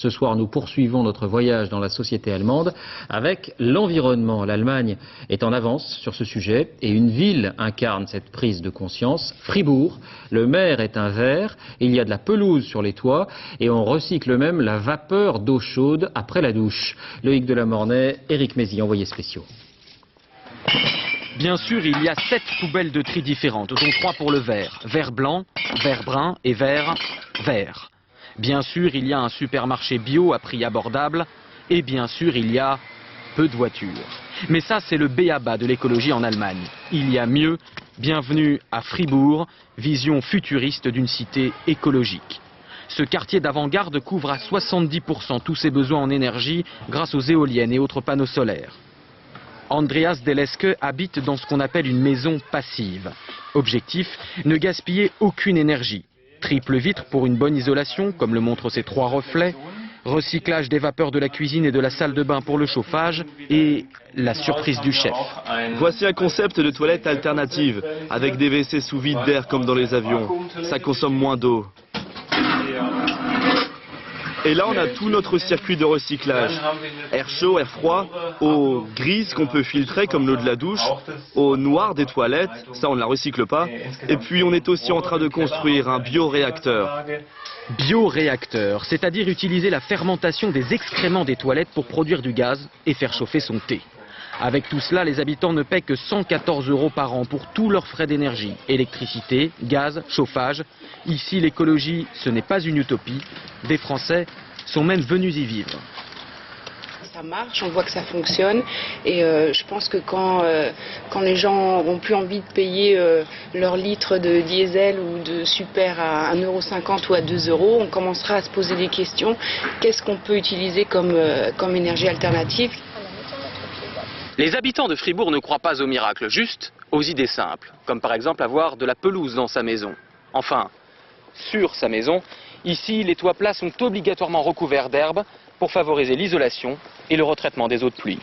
Ce soir, nous poursuivons notre voyage dans la société allemande avec l'environnement. L'Allemagne est en avance sur ce sujet et une ville incarne cette prise de conscience. Fribourg, le maire est un vert, il y a de la pelouse sur les toits et on recycle même la vapeur d'eau chaude après la douche. Loïc Delamornay, Éric Mézy, envoyés spéciaux. Bien sûr, il y a 7 poubelles de tri différentes, dont 3 pour le vert. Vert blanc, vert brun et vert vert. Bien sûr, il y a un supermarché bio à prix abordable. Et bien sûr, il y a peu de voitures. Mais ça, c'est le b.a.-ba de l'écologie en Allemagne. Il y a mieux. Bienvenue à Fribourg, vision futuriste d'une cité écologique. Ce quartier d'avant-garde couvre à 70% tous ses besoins en énergie grâce aux éoliennes et autres panneaux solaires. Andreas Deleske habite dans ce qu'on appelle une maison passive. Objectif, ne gaspiller aucune énergie. Triple vitre pour une bonne isolation, comme le montrent ces 3 reflets. Recyclage des vapeurs de la cuisine et de la salle de bain pour le chauffage. Et la surprise du chef. Voici un concept de toilette alternative, avec des WC sous vide d'air comme dans les avions. Ça consomme moins d'eau. Et là, on a tout notre circuit de recyclage. Air chaud, air froid, eau grise qu'on peut filtrer comme l'eau de la douche, eau noire des toilettes, ça on ne la recycle pas. Et puis on est aussi en train de construire un bioréacteur. Bioréacteur, c'est-à-dire utiliser la fermentation des excréments des toilettes pour produire du gaz et faire chauffer son thé. Avec tout cela, les habitants ne paient que 114 € par an pour tous leurs frais d'énergie. Électricité, gaz, chauffage. Ici, l'écologie, ce n'est pas une utopie. Des Français sont même venus y vivre. Ça marche, on voit que ça fonctionne et je pense que quand les gens n'auront plus envie de payer leur litre de diesel ou de super à 1,50 € ou à 2 €, on commencera à se poser des questions. Qu'est-ce qu'on peut utiliser comme énergie alternative ? Les habitants de Fribourg ne croient pas aux miracles, juste aux idées simples, comme par exemple avoir de la pelouse dans sa maison. Enfin, sur sa maison, ici les toits plats sont obligatoirement recouverts d'herbe pour favoriser l'isolation et le retraitement des eaux de pluie.